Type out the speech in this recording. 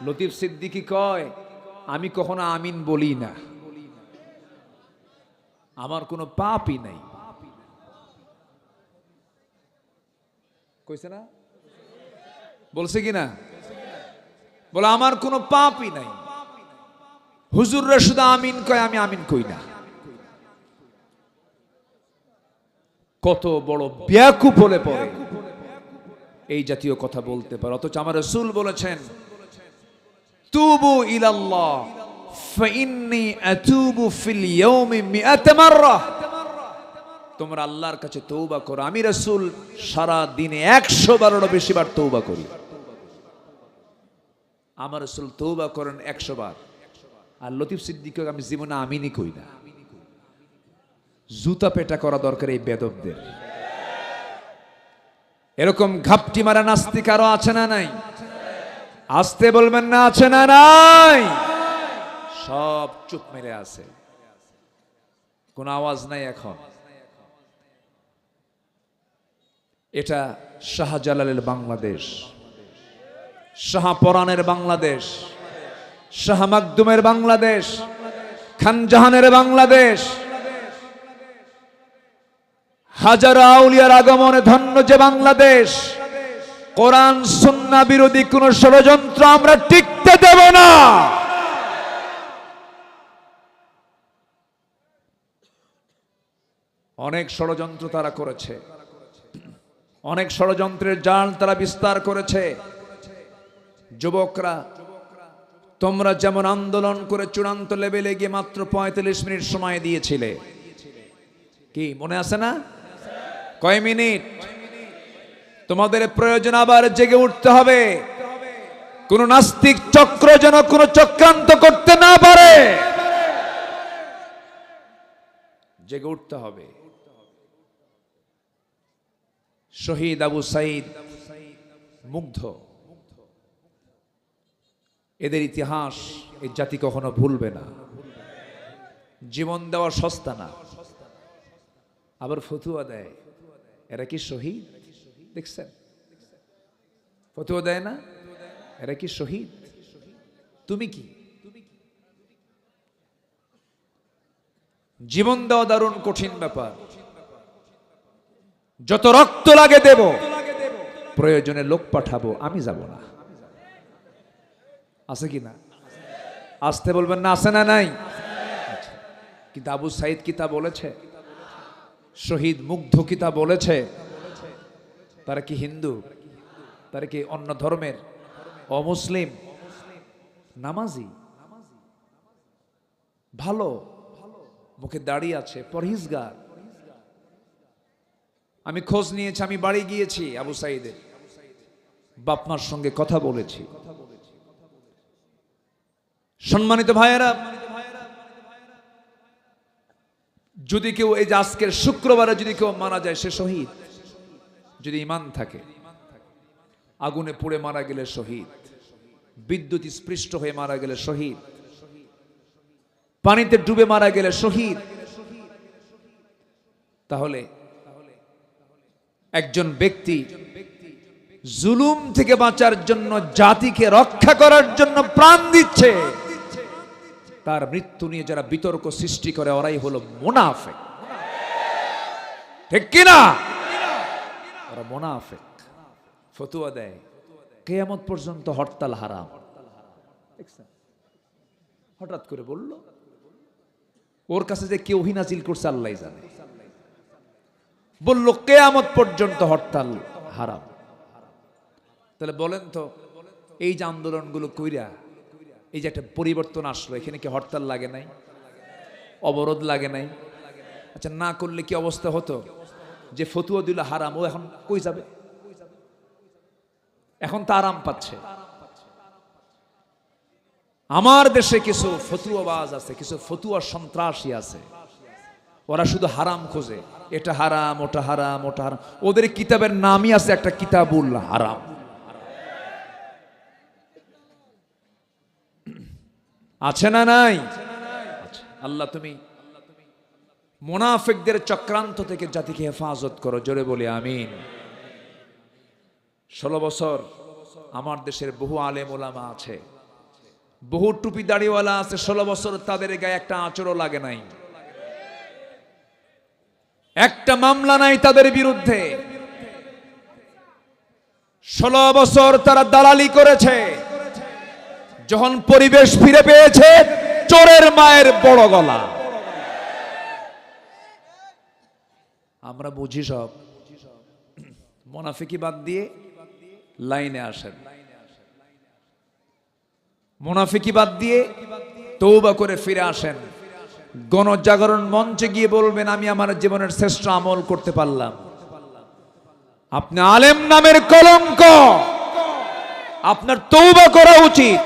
লতিফ সিদ্দিকী কয়, আমি কখনো আমিন বলি না, আমার কোনো পাপই নাই। কইছে না? বলছে কি না? বলে আমার কোনো পাপই নাই। হুজুররা শুধু আমিন কয়, আমি আমিন কই না। কত বড় বেয়াকুফ হলে পড়ে এই জাতীয় কথা বলতে পারে। অথচ আমার রাসূল বলেছেন, তুবু ইলাল্লাহ ফাইন্নী আতুবু ফিল ইয়াউমি মিআত মাররা। তোমরা আল্লাহর কাছে তওবা করো, আমি রাসূল সারা দিনে 100 বারেরও বেশি বার তওবা করি। আমার রাসূল তওবা করেন 100 বার। আর লতিফ সিদ্দিক আমি জীবনে আমিনই কই না। জুতা পেটা করা দরকার এই বেদবদের। এরকম ঘাপটি মারা নাস্তিক আরো আছে না নাই? আসতে বলবেন না, আছে না নাই? সব চুপ মেরে আছে, কোন আওয়াজ নাই এখন। এটা শাহজালালের বাংলাদেশ, শাহপরানের বাংলাদেশ, শাহ মাকদুমের বাংলাদেশ, খানজাহানের বাংলাদেশ। হাজারো আউলিয়ার আগমনে ধন্য যে বাংলাদেশ। কোরআন সুন্নাহ বিরোধী কোন ষড়যন্ত্র আমরা টিকতে দেব না। অনেক ষড়যন্ত্র তারা করেছে, অনেক ষড়যন্ত্রের জাল তারা বিস্তার করেছে। যুবকরা, তোমরা যেমন আন্দোলন করে চূড়ান্ত লেভেলে গিয়ে মাত্র 45 মিনিট সময় দিয়েছিলে, কি মনে আছে না? কয় মিনিট? তোমাদের প্রয়োজন আবার জেগে উঠতে হবে। কোন নাস্তিক চক্র যেন কোন চক্রান্ত করতে না পারে, জেগে উঠতে হবে। শহীদ আবু সাইদ মুগ্ধ, এদের ইতিহাস এই জাতি কখনো ভুলবে না। জীবন দেওয়া সস্তা না। আবার ফতুয়া দেয়, এরা কি শহীদ? দেখছেন ফতুয়া দেয় না, এরা কি শহীদ? তুমি কি? জীবন দেওয়া দারুণ কঠিন ব্যাপার। যত রক্ত লাগে দেব, প্রয়োজনে লোক পাঠাবো, আমি যাব না। আছে কি না? আসতে বলবেন না, আছে না নাই? কিন্তু আবু সাইদ কি তা বলেছে? শহীদ মুগ্ধ কি তা বলেছে? তারা কি হিন্দু? তারা কি অন্য ধর্মের? অমুসলিম? নামাজি, ভালো, মুখে দাড়ি আছে, পরহেজগার। আমি খোঁজ নিয়েছি, আমি বাড়ি গিয়েছি আবু সাইদের, বাপমার সঙ্গে কথা বলেছি। সম্মানিত ভাইয়েরা, যদি কেউ এই যে আজকের শুক্রবারে যদি কেউ মারা যায়, সে শহীদ। যদি ঈমান থাকে। আগুনে পুড়ে মারা গেলে শহীদ, বিদ্যুৎ স্পৃষ্ট হয়ে মারা গেলে শহীদ, পানিতে ডুবে মারা গেলে শহীদ। তাহলে একজন ব্যক্তি জুলুম থেকে বাঁচার জন্য, জাতিকে রক্ষা করার জন্য প্রাণ দিচ্ছে, তার মৃত্যু নিয়ে যারা বিতর্ক সৃষ্টি করে, ওরাই হলো মুনাফিক। ঠিক কিনা? ওরা মুনাফিক। ফতুয়া দেয় কিয়ামত পর্যন্ত হরতাল হারাম। হঠাৎ করে বলল, ওর কাছে যে কেউ নাজিল করছে আল্লাহ জানে। বলল কিয়ামত পর্যন্ত হরতাল হারাম। তাহলে বলেন তো, এই যে আন্দোলনগুলো কইরা এই যে একটা পরিবর্তন আসলো, এখানে কি হরতাল লাগে নাই? অবরোধ লাগে নাই? আচ্ছা, না করলে কি অবস্থা হতো? যে ফতুয়া দিল হারাম, ও এখন কই যাবে? এখন তা আরাম পাচ্ছে। আমার দেশে কিছু ফতুয়াবাজ আছে, কিছু ফতুয়া সন্ত্রাসী আছে, ওরা শুধু হারাম খোঁজে। এটা হারাম, ওটা হারাম, ওটা হারাম। ওদের কিতাবের নামই আছে একটা কিতাবুল হারাম। আছে না নাই? আল্লাহ তুমি মুনাফিকদের চক্রান্ত থেকে জাতিকে হেফাজত করো, জোরে বলি আমিন। 16 বছর আমার দেশের বহু আলেম ওলামা আছে, বহু টুপি দাড়িওয়ালা আছে 16 বছর, তাদের গায়ে একটা আঁচড়ও লাগে নাই, একটা মামলা নাই তাদের বিরুদ্ধে। 16 বছর তারা দালালি করেছে, যখন পরিবেশ ফিরে পেয়েছে চোরের মায়ের বড় গলা। আমরা বুঝি সব, মুনাফিকি বাদ দিয়ে লাইনে আসেন, মুনাফিকি বাদ দিয়ে তওবা করে ফিরে আসেন, গণজাগরণ মঞ্চে গিয়ে বলবেন আমি আমার জীবনের শ্রেষ্ঠ আমল করতে পারলাম। আপনি আলেম নামের কলঙ্ক, আপনার তওবা করা উচিত।